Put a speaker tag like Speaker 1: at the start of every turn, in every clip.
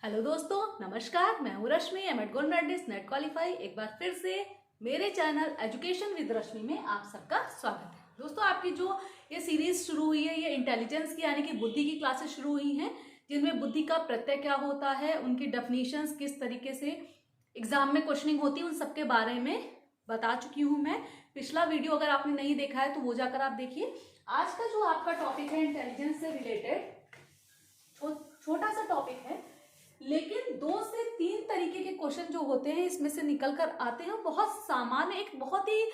Speaker 1: Hello दोस्तों, नमस्कार। मैं हूँ रश्मि, एमएड गोलमेडलिस्ट नेट क्वालिफाई। एक बार फिर से मेरे चैनल एजुकेशन विद रश्मि में आप सबका स्वागत है। दोस्तों, आपकी जो ये सीरीज शुरू हुई है, ये इंटेलिजेंस की यानी कि बुद्धि की क्लासेस शुरू हुई हैं, जिनमें बुद्धि का प्रत्यय क्या होता है, उनकी डेफिनेशंस किस तरीके से एग्जाम में क्वेश्चनिंग होती है, उन सबके बारे में बता चुकी हूँ मैं। पिछला वीडियो अगर आपने नहीं देखा है तो वो जाकर आप देखिए। आज का जो आपका टॉपिक है इंटेलिजेंस से रिलेटेड छोटा सा टॉपिक है, लेकिन 2 से 3 तरीके के क्वेश्चन जो होते हैं इसमें से निकल कर आते हैं। बहुत सामान्य, एक बहुत ही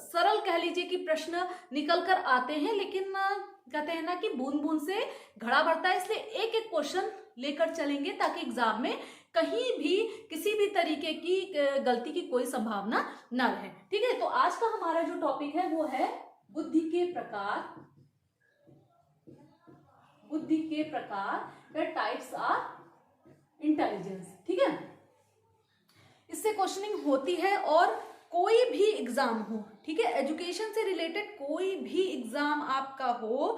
Speaker 1: सरल कह लीजिए कि प्रश्न निकल कर आते हैं, लेकिन कहते हैं ना कि बूंद बूंद से घड़ा भरता है, इसलिए एक एक क्वेश्चन लेकर चलेंगे ताकि एग्जाम में कहीं भी किसी भी तरीके की गलती की कोई संभावना न रहे। ठीक है, तो आज का हमारा जो टॉपिक है वो है बुद्धि के प्रकार। बुद्धि के प्रकार, टाइप्स ऑफ इंटेलिजेंस। ठीक है, इससे क्वेश्चनिंग होती है और कोई भी एग्जाम हो, ठीक है, एजुकेशन से रिलेटेड कोई भी एग्जाम आपका हो,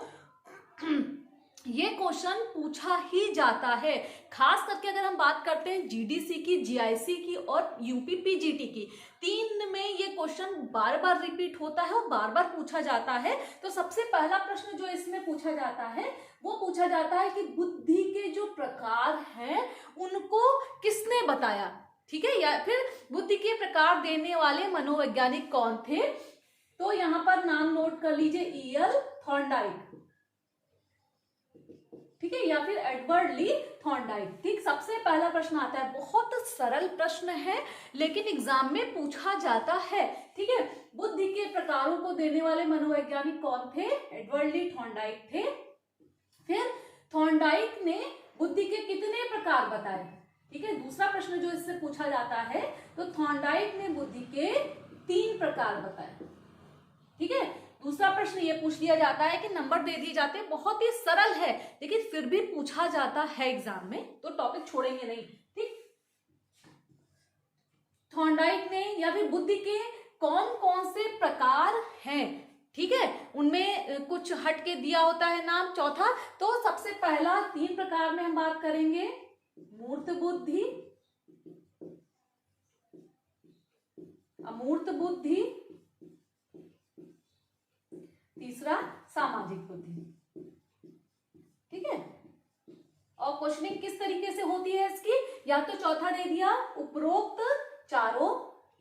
Speaker 1: ये क्वेश्चन पूछा ही जाता है। खास करके अगर हम बात करते हैं जीडीसी की, जीआईसी की और यूपी पीजीटी की, 3 में ये क्वेश्चन बार बार रिपीट होता है और बार बार पूछा जाता है। तो सबसे पहला प्रश्न जो इसमें पूछा जाता है वो पूछा जाता है कि बुद्धि के जो प्रकार हैं उनको किसने बताया। ठीक है, या फिर बुद्धि के प्रकार देने वाले मनोवैज्ञानिक कौन थे। तो यहां पर नाम नोट कर लीजिए, ईएल थॉर्नडाइक, ठीक है, या फिर एडवर्ड ली थॉर्नडाइक। ठीक, सबसे पहला प्रश्न आता है, बहुत सरल प्रश्न है लेकिन एग्जाम में पूछा जाता है। ठीक है, बुद्धि के प्रकारों को देने वाले मनोवैज्ञानिक कौन थे? एडवर्ड ली थॉर्नडाइक थे। फिर थॉर्नडाइक ने बुद्धि के कितने प्रकार बताए? ठीक है, दूसरा प्रश्न जो इससे पूछा जाता है, तो थॉर्नडाइक ने बुद्धि के 3 प्रकार बताए। ठीक है, दूसरा प्रश्न ये पूछ लिया जाता है कि नंबर दे दिए जाते हैं, बहुत ही सरल है लेकिन फिर भी पूछा जाता है एग्जाम में, तो टॉपिक छोड़ेंगे नहीं। ठीक, थॉर्नडाइक ने या फिर बुद्धि के कौन कौन से प्रकार हैं, ठीक है, उनमें कुछ हट के दिया होता है नाम। चौथा, तो सबसे पहला 3 प्रकार में हम बात करेंगे, मूर्त बुद्धि, अमूर्त बुद्धि, तीसरा सामाजिक बुद्धि। ठीक है, और क्वेश्चनिंग किस तरीके से होती है इसकी? या तो चौथा दे दिया, उपरोक्त चारों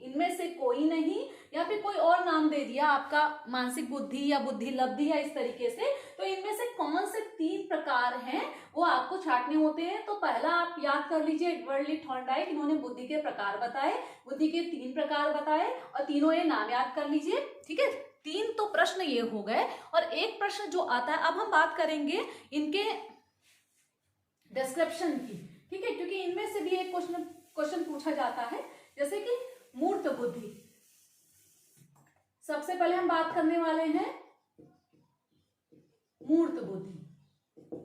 Speaker 1: इनमें से कोई नहीं, या फिर कोई और नाम दे दिया आपका मानसिक बुद्धि या बुद्धि लब्धि या इस तरीके से। तो इनमें से कौन से 3 प्रकार हैं वो आपको छांटने होते हैं। तो पहला आप याद कर लीजिए, एडवर्ड ली थॉर्नडाइक, इन्होंने बुद्धि के प्रकार बताए, बुद्धि के 3 प्रकार बताए और तीनों ये नाम याद कर लीजिए। ठीक है, 3 तो प्रश्न ये हो गए। और एक प्रश्न जो आता है, अब हम बात करेंगे इनके डिस्क्रिप्शन की। ठीक है, क्योंकि इनमें से भी एक क्वेश्चन पूछा जाता है, जैसे कि मूर्त बुद्धि। सबसे पहले हम बात करने वाले हैं मूर्त बुद्धि।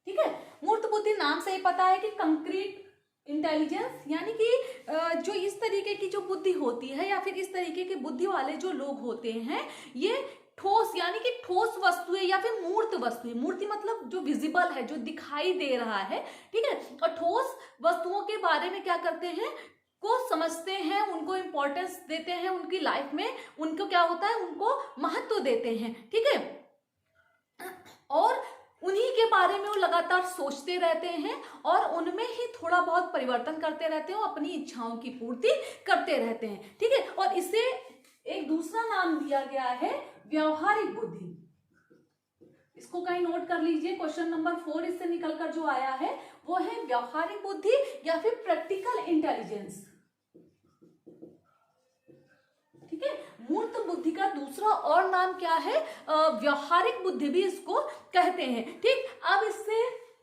Speaker 1: ठीक है, मूर्त बुद्धि नाम से ही पता है कि कंक्रीट इंटेलिजेंस, यानी कि जो इस तरीके की जो बुद्धि होती है या फिर इस तरीके की बुद्धि वाले जो लोग होते हैं, ये ठोस यानी कि ठोस वस्तुएं या फिर मूर्त वस्तुएं, मूर्ति मतलब जो विजिबल है, जो दिखाई दे रहा है। ठीक है, और ठोस वस्तुओं के बारे में क्या करते हैं, को समझते हैं, उनको इंपॉर्टेंस देते हैं, उनकी लाइफ में उनको क्या होता है, उनको महत्व देते हैं। ठीक है, और उन्हीं के बारे में वो लगातार सोचते रहते हैं और उनमें ही थोड़ा बहुत परिवर्तन करते रहते हैं, अपनी इच्छाओं की पूर्ति करते रहते हैं। ठीक है, और इसे एक दूसरा नाम दिया गया है व्यवहारिक बुद्धि। इसको कहीं नोट कर लीजिए, क्वेश्चन नंबर 4 इससे निकलकर जो आया है वो है व्यवहारिक बुद्धि या फिर प्रैक्टिकल इंटेलिजेंस। ठीक है, मूर्त बुद्धि का दूसरा और नाम क्या है, व्यवहारिक बुद्धि भी इसको कहते हैं। ठीक, अब इससे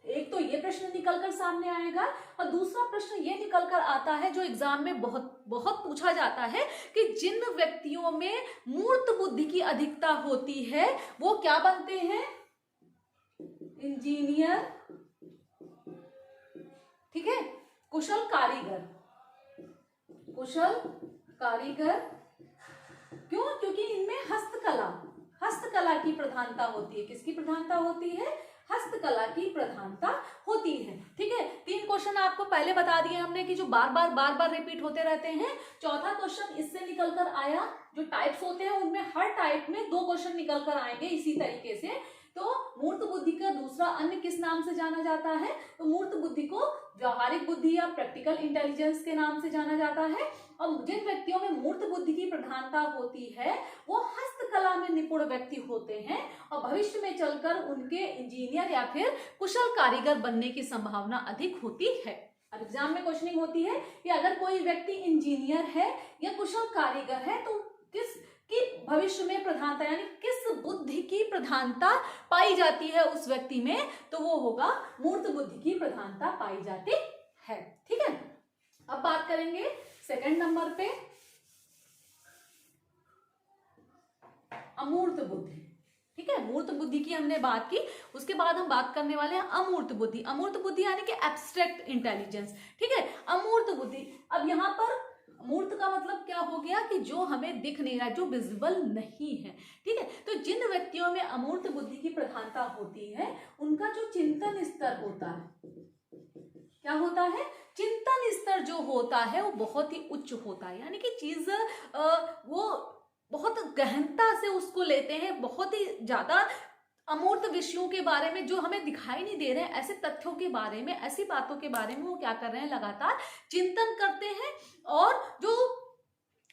Speaker 1: एक तो ये प्रश्न निकलकर सामने आएगा और दूसरा प्रश्न ये निकलकर आता है जो एग्जाम में बहुत बहुत पूछा जाता है कि जिन व्यक्तियों में मूर्त बुद्धि की अधिकता होती है वो क्या बनते हैं? इंजीनियर, ठीक है, कुशल कारीगर। कुशल कारीगर क्यों? क्योंकि इनमें हस्तकला की प्रधानता होती है। किसकी प्रधानता होती है? हस्तकला की प्रधानता होती है। ठीक है, 3 क्वेश्चन आपको पहले बता दिए हमने कि जो बार बार रिपीट होते रहते हैं। चौथा क्वेश्चन इससे निकल कर आया, जो टाइप्स होते हैं उनमें हर टाइप में 2 क्वेश्चन निकल कर आएंगे इसी तरीके से। तो मूर्त बुद्धि का दूसरा अन्य किस नाम से जाना जाता है? तो मूर्त बुद्धि को व्यवहारिक बुद्धि या प्रैक्टिकल इंटेलिजेंस के नाम से जाना जाता है। और जिन व्यक्तियों में मूर्त बुद्धि की प्रधानता होती है वो हस्तकला में निपुण व्यक्ति होते हैं और भविष्य में चलकर उनके इंजीनियर या फिर कुशल कारीगर बनने की संभावना अधिक होती है। अब एग्जाम में क्वेश्चनिंग होती है कि अगर कोई व्यक्ति इंजीनियर है या कुशल कारीगर है तो किस की भविष्य में प्रधानता यानी किस बुद्धि की प्रधानता पाई जाती है उस व्यक्ति में? तो वो होगा मूर्त बुद्धि की प्रधानता पाई जाती है। ठीक है, अब बात करेंगे सेकंड नंबर पे अमूर्त बुद्धि। ठीक है, मूर्त बुद्धि की हमने बात की, उसके बाद हम बात करने वाले हैं अमूर्त बुद्धि। अमूर्त बुद्धि यानी कि एब्स्ट्रैक्ट इंटेलिजेंस। ठीक है, अमूर्त बुद्धि। अब यहाँ पर मूर्त का मतलब क्या हो गया कि जो हमें दिख नहीं रहा, जो विजिबल नहीं है। ठीक है, तो जिन व्यक्तियों में अमूर्त बुद्धि की प्रधानता होती है उनका जो चिंतन स्तर होता है, क्या होता है? चिंतन स्तर जो होता है वो बहुत ही उच्च होता है, यानी कि चीज वो बहुत गहनता से उसको लेते हैं, बहुत ही ज्यादा अमूर्त विषयों के बारे में जो हमें दिखाई नहीं दे रहे हैं, ऐसे तथ्यों के बारे में, ऐसी बातों के बारे में वो क्या कर रहे हैं? लगातार चिंतन करते हैं। और जो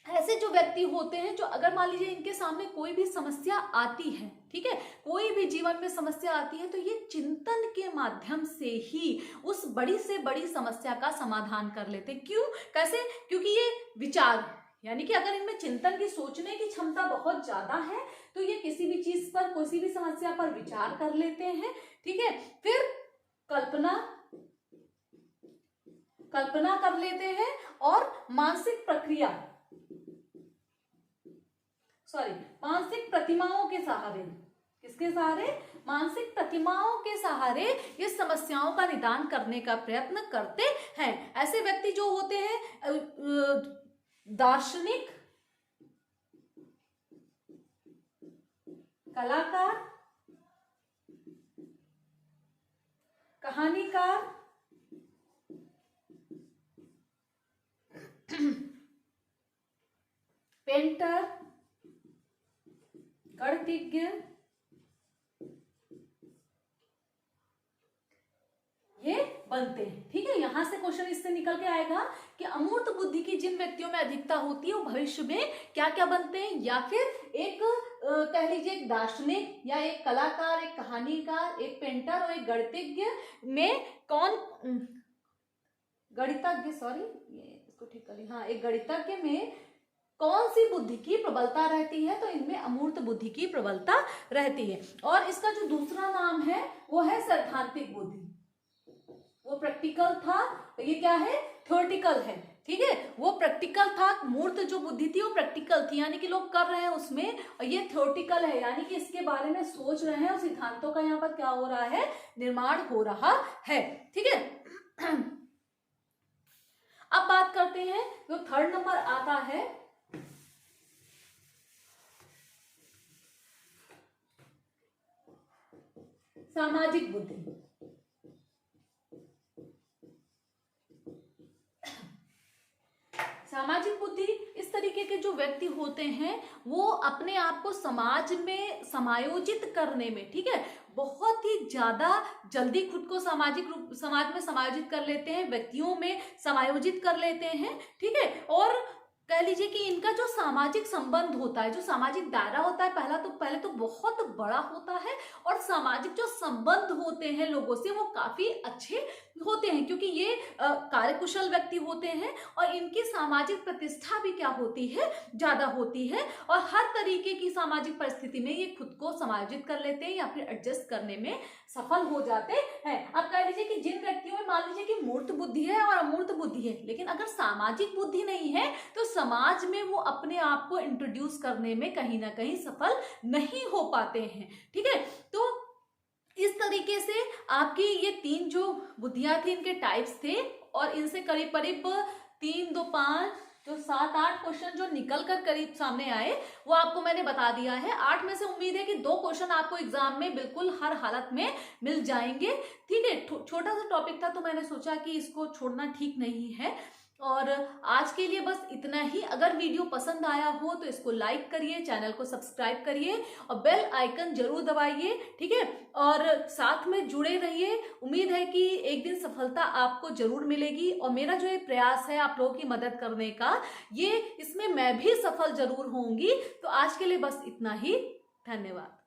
Speaker 1: ऐसे जो व्यक्ति होते हैं जो अगर मान लीजिए इनके सामने कोई भी समस्या आती है, ठीक है, कोई भी जीवन में समस्या आती है तो ये चिंतन के माध्यम से ही उस बड़ी से बड़ी समस्या का समाधान कर लेते हैं। क्यों? कैसे? क्योंकि ये विचार, यानी कि अगर इनमें चिंतन की, सोचने की क्षमता बहुत ज्यादा है तो ये किसी भी चीज पर, किसी भी समस्या पर विचार कर लेते हैं। ठीक है, फिर कल्पना कर लेते हैं और मानसिक प्रतिमाओं के सहारे, किसके सहारे? मानसिक प्रतिमाओं के सहारे ये समस्याओं का निदान करने का प्रयत्न करते हैं। ऐसे व्यक्ति जो होते हैं दार्शनिक, कलाकार, कहानीकार, पेंटर, गणितज्ञ, ये बनते हैं। ठीक है, यहां से क्वेश्चन इससे निकल के आएगा कि अमूर्त बुद्धि की जिन व्यक्तियों में अधिकता होती है वो भविष्य में क्या क्या बनते हैं? या फिर एक कह लीजिए एक दार्शनिक या एक कलाकार, एक कहानीकार, एक पेंटर और एक गणितज्ञ में कौन, गणितज्ञ, सॉरी ये इसको ठीक कर ली, हाँ, एक गणितज्ञ में कौन सी बुद्धि की प्रबलता रहती है? तो इनमें अमूर्त बुद्धि की प्रबलता रहती है। और इसका जो दूसरा नाम है वो है सैद्धांतिक बुद्धि। वो प्रैक्टिकल था, ये क्या है? थ्योरेटिकल है। ठीक है, वो प्रैक्टिकल था, मूर्त जो बुद्धि थी वो प्रैक्टिकल थी, यानी कि लोग कर रहे हैं उसमें, और ये थ्योरेटिकल है, यानी कि इसके बारे में सोच रहे हैं और सिद्धांतों का यहाँ पर क्या हो रहा है? निर्माण हो रहा है। ठीक है, अब बात करते हैं जो थर्ड नंबर आता है सामाजिक बुद्धि। सामाजिक बुद्धि इस तरीके के जो व्यक्ति होते हैं वो अपने आप को समाज में समायोजित करने में, ठीक है, बहुत ही ज्यादा जल्दी खुद को समाज में समायोजित कर लेते हैं, व्यक्तियों में समायोजित कर लेते हैं। ठीक है, और कह लीजिए कि इनका जो सामाजिक संबंध होता है, जो सामाजिक दायरा होता है, पहले तो बहुत बड़ा होता है, और सामाजिक जो संबंध होते हैं लोगों से वो काफी अच्छे होते हैं, क्योंकि ये कार्यकुशल व्यक्ति होते हैं और इनकी सामाजिक प्रतिष्ठा भी क्या होती है? ज्यादा होती है, और हर तरीके की सामाजिक परिस्थिति में ये खुद को समायोजित कर लेते हैं या फिर एडजस्ट करने में सफल हो जाते हैं। अब कह लीजिए कि जिन व्यक्तियों में मान लीजिए कि मूर्त बुद्धि है और अमूर्त बुद्धि है, लेकिन अगर सामाजिक बुद्धि नहीं है तो समाज में वो अपने आप को इंट्रोड्यूस करने में कहीं ना कहीं सफल नहीं हो पाते हैं। ठीक है, तो इस तरीके से आपकी ये 3 जो बुद्धियां थी, इनके टाइप्स थे, और इनसे करीब करीब 3, 2, 5, जो 7-8 क्वेश्चन जो निकल कर करीब सामने आए वो आपको मैंने बता दिया है। 8 में से उम्मीद है कि 2 क्वेश्चन आपको एग्जाम में बिल्कुल हर हालत में मिल जाएंगे। ठीक है, छोटा सा टॉपिक था तो मैंने सोचा कि इसको छोड़ना ठीक नहीं है। और आज के लिए बस इतना ही। अगर वीडियो पसंद आया हो तो इसको लाइक करिए, चैनल को सब्सक्राइब करिए और बेल आइकन जरूर दबाइए। ठीक है, और साथ में जुड़े रहिए। उम्मीद है कि एक दिन सफलता आपको जरूर मिलेगी और मेरा जो ये प्रयास है आप लोगों की मदद करने का, ये इसमें मैं भी सफल जरूर होंगी। तो आज के लिए बस इतना ही। धन्यवाद।